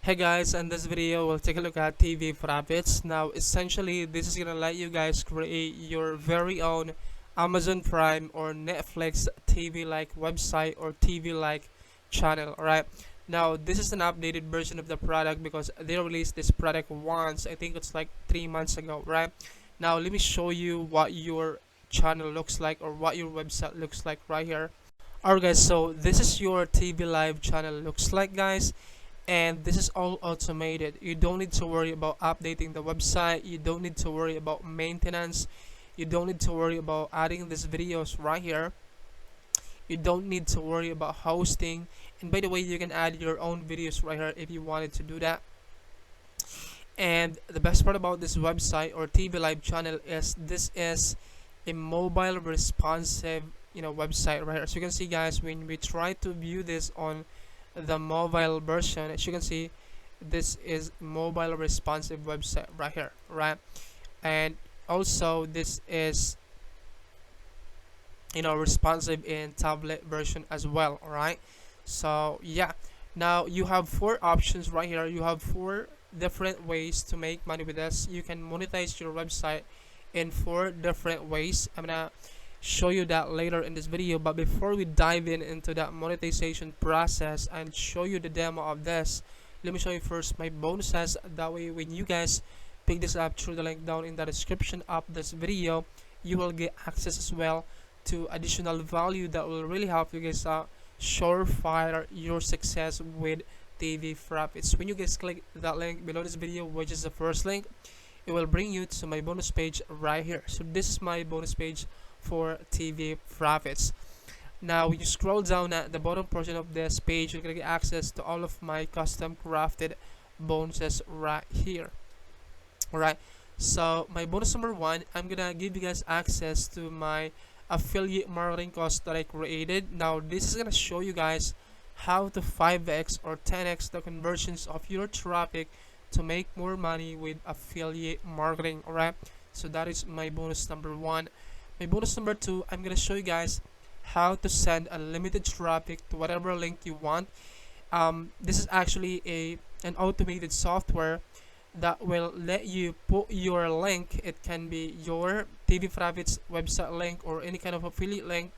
Hey guys, in this video we'll take a look at TVProfitz. Now essentially this is gonna let you guys create your very own Amazon Prime or Netflix TV like website or TV like channel. Alright, now this is an updated version of the product because they released this product once, I think it's like 3 months ago. Right now let me show you what your channel looks like or what your website looks like right here. Alright guys, so this is your TV live channel looks like, guys, and this is all automated. You don't need to worry about updating the website, you don't need to worry about maintenance, you don't need to worry about adding these videos right here, you don't need to worry about hosting. And by the way, you can add your own videos right here if you wanted to do that. And the best part about this website or TV live channel is this is a mobile responsive website right here. So you can see, guys, when we try to view this on the mobile version, as you can see, this is mobile responsive website right here, right? And also this is responsive in tablet version as well. All right, so yeah, now you have 4 options right here. You have 4 different ways to make money with this. You can monetize your website in 4 different ways. I'm gonna show you that later in this video, but before we dive into that monetization process and show you the demo of this, let me show you first my bonuses. That way when you guys pick this up through the link down in the description of this video, you will get access as well to additional value that will really help you guys surefire your success with TVProfitz. When you guys click that link below this video, which is the first link, it will bring you to my bonus page right here. So this is my bonus page for TVProfitz. Now when you scroll down at the bottom portion of this page, you're gonna get access to all of my custom crafted bonuses right here. Alright, so my bonus number 1, I'm gonna give you guys access to my affiliate marketing course that I created. Now this is gonna show you guys how to 5x or 10x the conversions of your traffic to make more money with affiliate marketing. Alright, so that is my bonus number 1. My bonus number 2, I'm gonna show you guys how to send unlimited traffic to whatever link you want. This is actually an automated software that will let you put your link. It can be your TVProfitz website link or any kind of affiliate link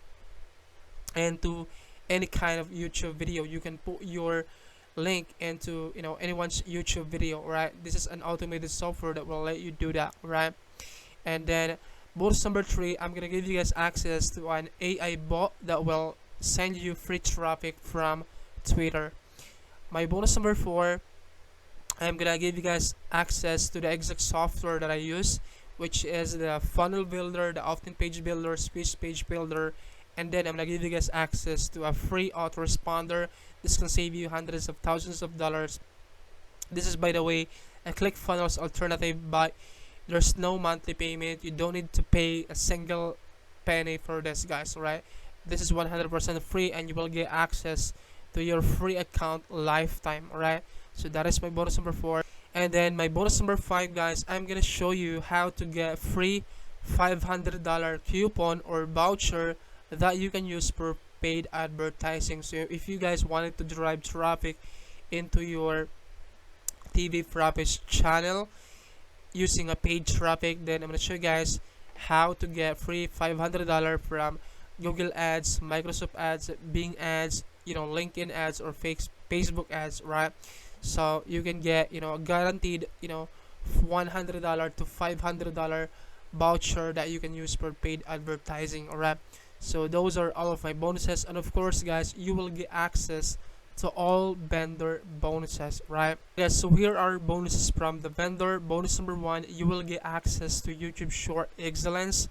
into any kind of YouTube video. You can put your link into anyone's YouTube video. Right, this is an automated software that will let you do that. Right, and then bonus number 3, I'm gonna give you guys access to an AI bot that will send you free traffic from Twitter. My bonus number 4, I'm gonna give you guys access to the exact software that I use, which is the funnel builder, the opt-in page builder, speech page builder, and then I'm gonna give you guys access to a free autoresponder. This can save you hundreds of thousands of dollars. This is, by the way, a ClickFunnels alternative, but there's no monthly payment. You don't need to pay a single penny for this, guys. Right, this is 100% free, and you will get access to your free account lifetime. Alright, so that is my bonus number 4. And then my bonus number 5, guys, I'm gonna show you how to get free $500 coupon or voucher that you can use for paid advertising. So if you guys wanted to drive traffic into your TVProfitz channel using a paid traffic, then I'm gonna show you guys how to get free $500 from Google Ads, Microsoft Ads, Bing Ads, LinkedIn Ads, or Facebook Ads. Right, so you can get a guaranteed $100 to $500 voucher that you can use for paid advertising. Alright, so those are all of my bonuses, and of course, guys, you will get access to all vendor bonuses. Right, yes, so here are bonuses from the vendor. Bonus number 1, you will get access to YouTube Short Excellence.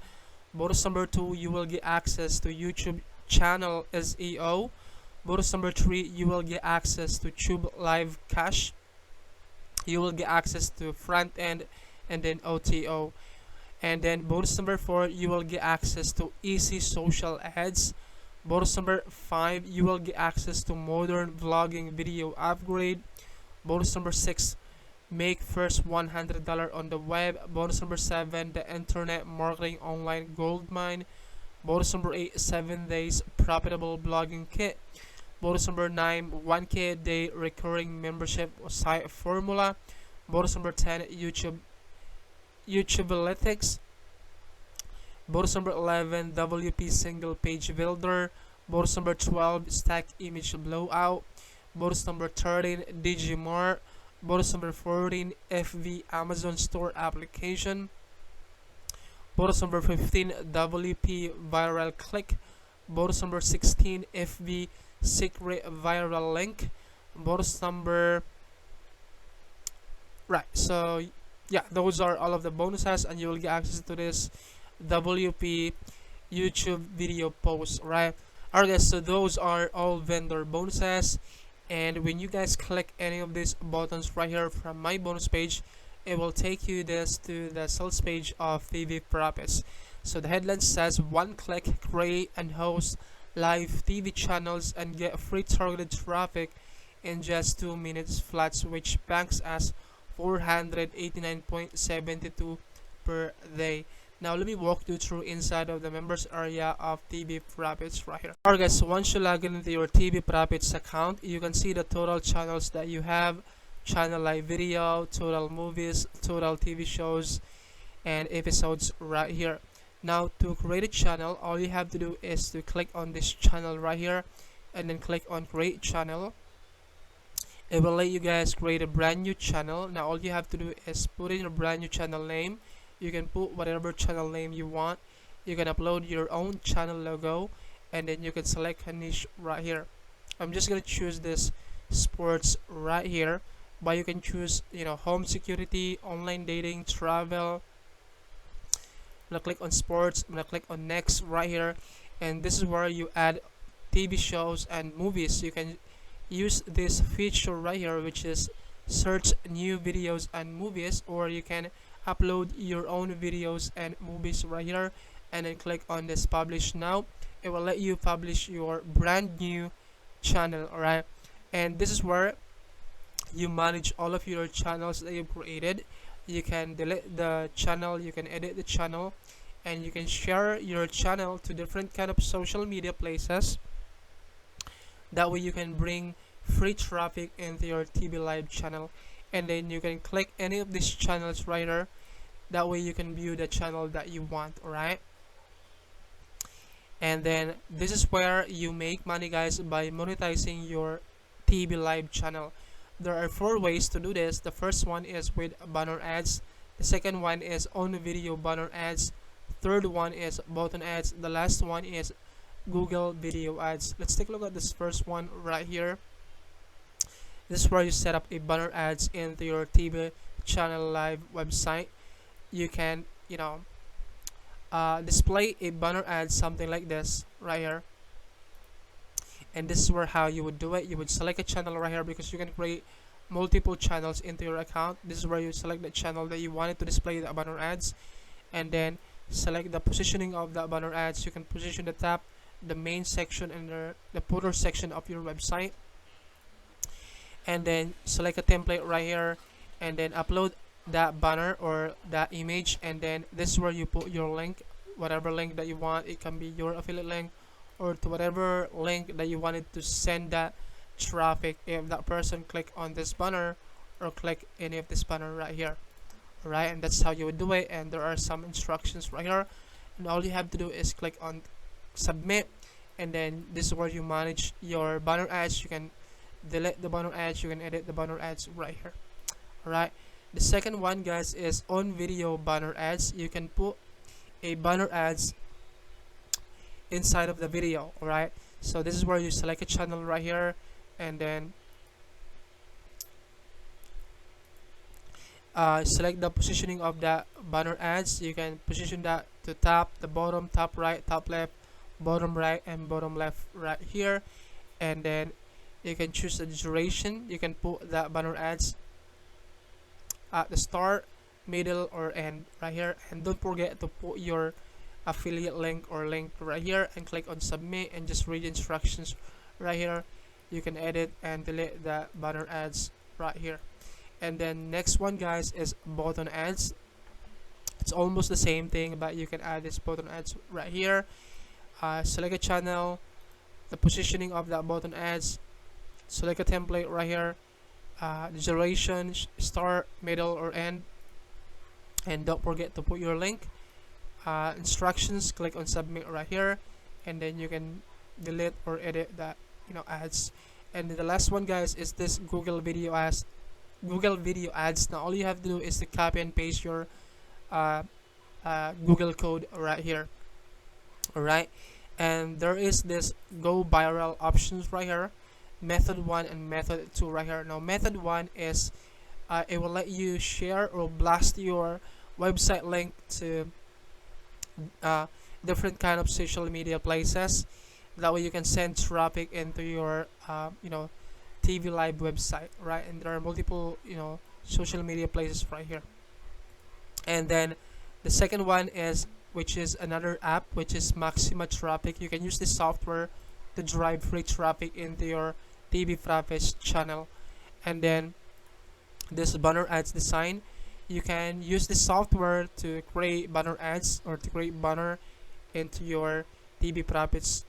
Bonus number 2, you will get access to YouTube channel SEO. Bonus number 3, you will get access to Tube Live Cache. You will get access to front end and then OTO. And then bonus number 4, you will get access to easy social ads. Bonus number 5, you will get access to modern vlogging video upgrade. Bonus number 6, make first $100 on the web. Bonus number 7, the internet marketing online gold mine. Bonus number 8, 7 days profitable blogging kit. Bonus number 9, 1K a day recurring membership site formula. Bonus number 10, YouTube Analytics. Bonus number 11, WP single page builder. Bonus number 12, stack image blowout. Bonus number 13, Digimart. Bonus number 14, FV Amazon Store application. Bonus number 15, WP viral click. Bonus number 16, FV secret viral link. Bonus number, right, so yeah, those are all of the bonuses, and you will get access to this WP YouTube video posts, right? Alright guys, so those are all vendor bonuses, and when you guys click any of these buttons right here from my bonus page, it will take you this to the sales page of TVProfitz. So the headline says, one click create and host live TV channels and get free targeted traffic in just 2 minutes flat, which banks as 489.72 per day. Now let me walk you through inside of the members area of TVProfitz right here. Alright guys, so once you log into your TVProfitz account, you can see the total channels that you have, channel live video, total movies, total TV shows and episodes right here. Now to create a channel, all you have to do is to click on this channel right here and then click on create channel. It will let you guys create a brand new channel. Now all you have to do is put in a brand new channel name. You can put whatever channel name you want. You can upload your own channel logo, and then you can select a niche right here. I'm just gonna choose this sports right here, but you can choose, you know, home security, online dating, travel. I'm gonna click on sports. I'm gonna click on next right here, and this is where you add TV shows and movies. You can use this feature right here, which is search new videos and movies, or you can upload your own videos and movies right here, and then click on this publish now. It will let you publish your brand new channel. Alright, and this is where you manage all of your channels that you've created. You can delete the channel, you can edit the channel, and you can share your channel to different kind of social media places. That way you can bring free traffic into your TV live channel, and then you can click any of these channels right here. That way you can view the channel that you want. Alright, and then this is where you make money guys, by monetizing your TV live channel. There are 4 ways to do this. The first one is with banner ads. The second one is on video banner ads. Third one is button ads. The last one is Google video ads. Let's take a look at this first one right here. This is where you set up a banner ads into your TV channel live website. You can, you know, display a banner ad, something like this right here, and this is where how you would do it. You would select a channel right here, because you can create multiple channels into your account. This is where you select the channel that you wanted to display the banner ads, and then select the positioning of the banner ads. You can position the top, the main section, and the footer section of your website, and then select a template right here, and then upload that banner or that image, and then this is where you put your link, whatever link that you want. It can be your affiliate link, or to whatever link that you wanted to send that traffic if that person click on this banner or click any of this banner right here. Alright, and that's how you would do it, and there are some instructions right here, and all you have to do is click on submit, and then this is where you manage your banner ads. You can delete the banner ads, you can edit the banner ads right here. Alright, the second one guys is on video banner ads. You can put a banner ads inside of the video. Alright, so this is where you select a channel right here, and then select the positioning of that banner ads. You can position that to top, the bottom, top right, top left, bottom right, and bottom left right here, and then you can choose the duration. You can put that banner ads at the start, middle, or end right here, and don't forget to put your affiliate link or link right here, and click on submit, and just read instructions right here. You can edit and delete the banner ads right here. And then next one guys is button ads. It's almost the same thing, but you can add this button ads right here. Select a channel, the positioning of that button ads. Select a template right here, the duration, start, middle, or end, and don't forget to put your link. Instructions, click on submit right here, and then you can delete or edit that ads. And the last one, guys, is this Google Video Ads. Now all you have to do is to copy and paste your Google code right here. Alright, and there is this go viral options right here, method 1 and method 2 right here. Now method 1 is it will let you share or blast your website link to different kind of social media places. That way you can send traffic into your TV live website, right? And there are multiple social media places right here. And then the second one is, which is another app, which is Maxima Traffic. You can use this software to drive free traffic into your TVProfitz channel. And then this banner ads design, you can use this software to create banner ads or to create banner into your TVProfitz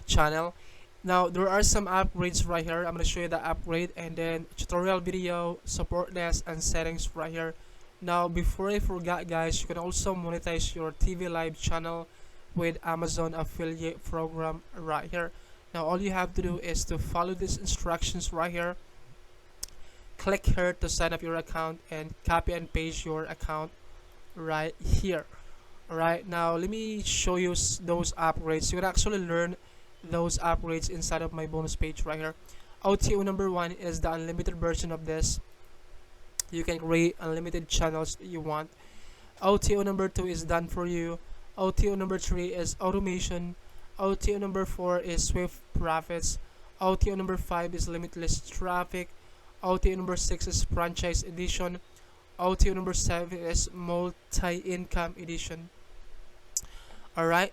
channel. Now there are some upgrades right here. I'm going to show you the upgrade, and then tutorial video, support desk, and settings right here. Now before I forgot, guys, you can also monetize your TV live channel with Amazon affiliate program right here. Now all you have to do is to follow these instructions right here. Click here to sign up your account and copy and paste your account right here. Alright, now let me show you those upgrades. You can actually learn those upgrades inside of my bonus page right here. OTO number 1 is the unlimited version of this. You can create unlimited channels that you want. OTO number 2 is done for you. OTO number 3 is automation. OTO number 4 is swift profits. OTO number 5 is limitless traffic. OTO number 6 is franchise edition. OTO number 7 is multi-income edition. Alright,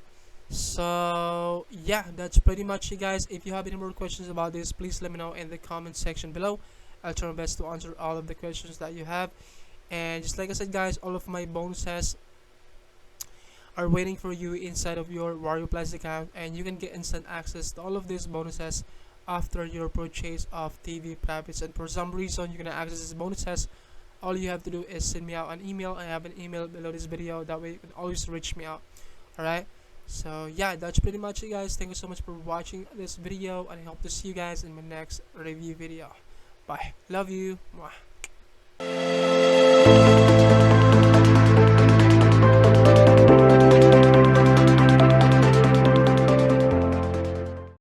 so yeah, that's pretty much it, guys. If you have any more questions about this, please let me know in the comment section below. I'll try my best to answer all of the questions that you have. And just like I said, guys, all of my bonuses are waiting for you inside of your Wario Plus account, and you can get instant access to all of these bonuses after your purchase of TVProfitz. And for some reason you're gonna access these bonuses, all you have to do is send me out an email. I have an email below this video, that way you can always reach me out. Alright, so yeah, that's pretty much it, guys. Thank you so much for watching this video, and I hope to see you guys in my next review video. Bye, love you. Mwah.